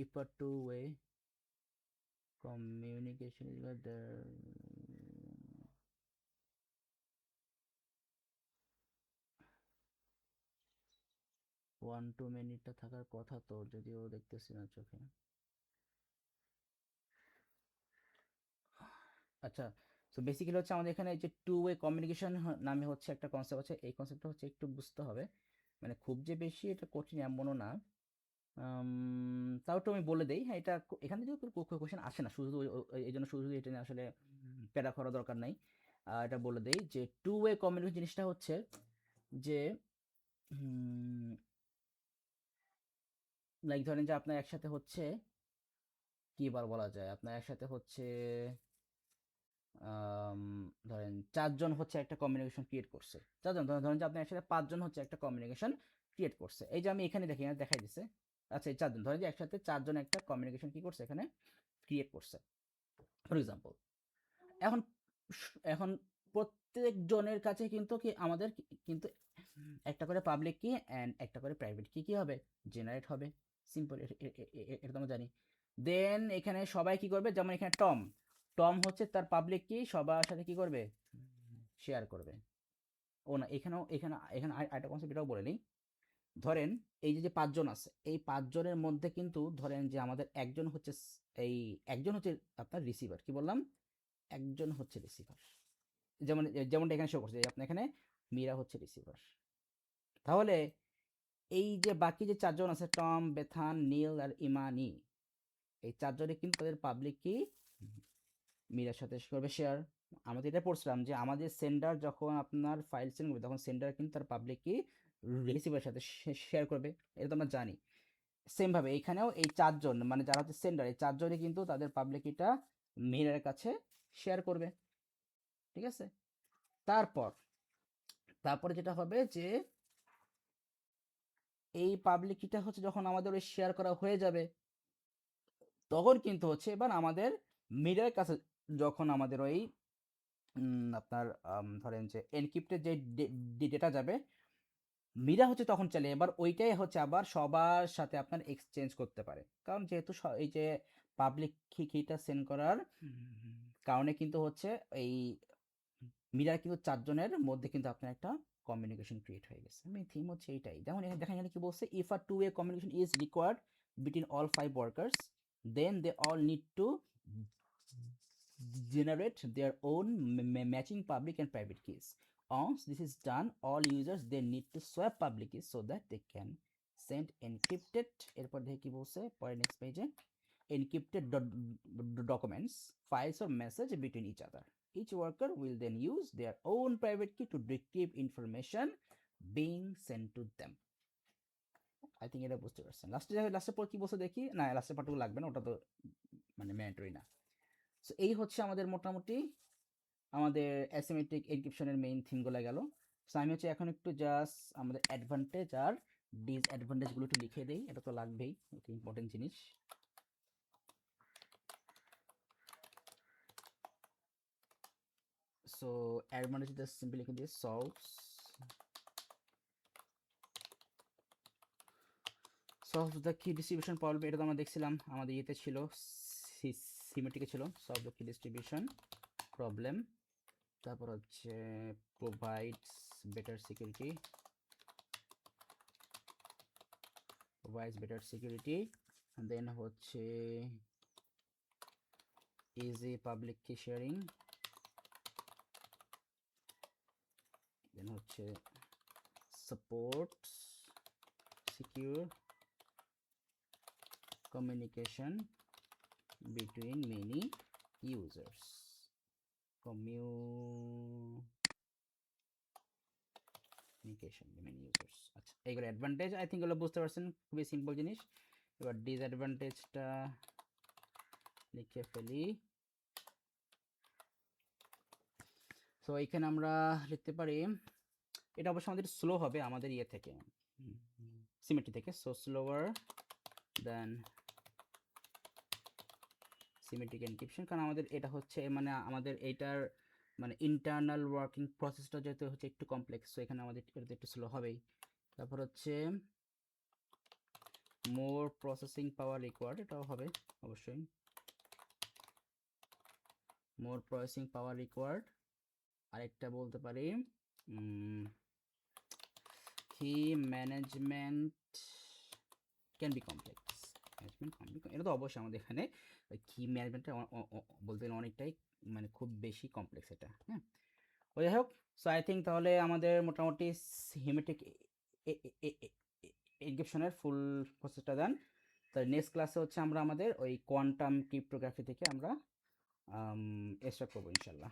if a two way communication is there, one to মেনিটা থাকার কথা তো, যদিও দেখতেছি না চোখে। আচ্ছা, সো বেসিক্যালি হচ্ছে আমাদের এখানে যে টু ওয়ে কমিউনিকেশন নামে হচ্ছে একটা কনসেপ্ট আছে, এই কনসেপ্টটা হচ্ছে একটু বুঝতে হবে, মানে খুব যে বেশি এটা কঠিন এমনও না। তাও একটু আমি বলে দেই, হ্যাঁ এটা এখান থেকে কোশ্চেন আসে না, শুধু এই জন্য শুধু এটা নিয়ে আসলে প্যারা করা দরকার নাই। এটা বলে দেই যে টু ওয়ে কমিউনিকেশন জিনিসটা হচ্ছে যে লাইক ধরেন যে আপনার একসাথে হচ্ছে কি বার বলা যায়, আপনার একসাথে হচ্ছে ধরেন চারজন হচ্ছে একটা কমিউনিকেশন ক্রিয়েট করছে, চারজন ধরেন ধরেন যে আপনি একসাথে পাঁচজন হচ্ছে একটা কমিউনিকেশন ক্রিয়েট করছে, এই যে আমি এখানে দেখি দেখাই দিচ্ছে। আচ্ছা এই চারজন ধরেন যে একসাথে চারজন একটা কমিউনিকেশন কি করছে এখানে ক্রিয়েট করছে ফর এক্সাম্পল। এখন এখন প্রত্যেক জনের কাছে কিন্তু কি আমাদের কিন্তু একটা করে পাবলিক কি অ্যান্ড একটা করে প্রাইভেট কি কি হবে জেনারেট হবে, সিম্পল, এটা তো আমরা জানি। দেন এখানে সবাই কি করবে, যেমন এখানে টম, টম হচ্ছে তার পাবলিক কি সবার সাথে কি করবে শেয়ার করবে। ও না, এখানেও এখানে এখানে আরেকটা কনসেপ্ট এটাও বলে নিই। ধরেন এই যে যে পাঁচজন আছে, এই পাঁচজনের মধ্যে কিন্তু ধরেন যে আমাদের একজন হচ্ছে এই একজন হচ্ছে আপনার রিসিভার, কি বললাম, একজন হচ্ছে রিসিভার, যেমন যেমনটা এখানে শো করছে আপনার এখানে মীরা হচ্ছে রিসিভার। তাহলে এই যে বাকি যে চারজন আছে টম, বেথান, নীল আর ইমানি, এই চারজনে কিন্তু তাদের পাবলিক কি মীরার সাথে করবে শেয়ার। আমরা এটা পড়ছিলাম যে আমাদের সেন্ডার যখন আপনার ফাইল সেন্ড করবে তখন সেন্ডার কিন্তু তার পাবলিক কি রিসিভারের সাথে শেয়ার করবে, এটা তো আমরা জানি। সেম ভাবে এখানেও এই চারজন মানে যারা হচ্ছে সেন্ডার, এই চারজনই কিন্তু তাদের পাবলিক কিটা মীরার কাছে শেয়ার করবে, ঠিক আছে। তারপর তারপরে যেটা হবে যে এই পাবলিক কিটা হচ্ছে যখন আমাদের ওই শেয়ার করা হয়ে যাবে তখন কিন্তু হচ্ছে এবার আমাদের মিডলের কাছে যখন আমাদের ওই আপনার ধরেন যে এনক্রিপ্টেড যে ডেটা যাবে, মিরা হচ্ছে তখন চলে এবার ওইটাই হচ্ছে আবার সবার সাথে আপনার এক্সচেঞ্জ করতে পারে, কারণ যেহেতু এই যে পাবলিক কিটা সেন্ড করার কারণে কিন্তু হচ্ছে এই মিরার কিন্তু চারজনের মধ্যে কিন্তু আপনার একটা কমিউনিকেশন ক্রিয়েট হয়ে গেছে। মেন থিম হচ্ছে এইটাই। যেমন এখানে দেখেন এখানে কি বলছে, if a two way communication is required between all 5 workers then they all need to generate their own matching public and private keys. Once this is done, all users they need to swap public keys so that they can send encrypted এরপর দেখে কি বলছে পরে next পেজে, encrypted documents, files or message between each other. Each worker will then use their own private key to decrypt information being sent to them. I think এটা বুঝতে পারছেন। লাস্টের পর কি বলছে দেখি, না লাস্টের পার্টটুকু লাগবে না, ওটা তো মানে ম্যান্ডেটরি না। সো এই হচ্ছে আমাদের মোটামুটি আমাদের অ্যাসিমেট্রিক এনক্রিপশনের মেইন থিমগুলো গেল। সো আমি হচ্ছে এখন একটু জাস্ট আমাদের অ্যাডভান্টেজ আর ডিসঅ্যাডভান্টেজগুলো একটু লিখে দেই, এটা তো লাগবেই, এটা ইম্পর্টেন্ট জিনিস। সো অ্যাডভান্টেজ জাস্ট সিম্পলি লিখে দিয়ে সলভ দ্য কি ডিস্ট্রিবিউশন প্রবলেম, এটা তো আমরা দেখছিলাম আমাদের ইয়েতে ছিল, সিমেট্রিকে ছিল, সলভ দ্য কি ডিস্ট্রিবিউশন প্রবলেম। তারপর হচ্ছে provides better security, and then হচ্ছে easy public key sharing, then হচ্ছে supports secure communication between many users, communication between users। আচ্ছা এইগুলো অ্যাডভান্টেজ, আই থিঙ্ক এগুলো বুঝতে পারছেন, খুবই সিম্পল জিনিস। এবার ডিসঅ্যাডভান্টেজটা লিখে ফেলি। সো এখানে আমরা লিখতে পারি, এটা অবশ্য আমাদের স্লো হবে আমাদের ইয়ে থেকে সিমেট্রি থেকে, সো স্লোয়ার দেন সিমেট্রিক এনক্রিপশন, কারণ আমাদের এটা হচ্ছে মানে আমাদের এইটার মানে ইন্টারনাল ওয়ার্কিং প্রসেসটা যেহেতু হচ্ছে একটু কমপ্লেক্স, সো এখানে আমাদের এটা একটু স্লো হবেই। তারপর হচ্ছে মোর প্রসেসিং পাওয়ার রিকোয়ার্ড, এটাও হবে অবশ্যই, মোর প্রসেসিং পাওয়ার রিকোয়ার্ড। আরেকটা বলতে পারি কি ম্যানেজমেন্ট ক্যান বি কমপ্লেক্স, এটা তো অবশ্যই আমাদের এখানে কি ম্যানেজমেন্টটা বলতে গেলে অনেকটাই মানে খুব বেশি কমপ্লেক্স এটা, হ্যাঁ। ওই যাই হোক, সো আই থিঙ্ক তাহলে আমাদের মোটামুটি হিমেটিক এনক্রিপশনের ফুল প্রসেসটা দেন। তাহলে নেক্সট ক্লাসে হচ্ছে আমরা আমাদের ওই কোয়ান্টাম ক্রিপ্টোগ্রাফি থেকে আমরা স্টার্ট করবো ইনশাল্লাহ।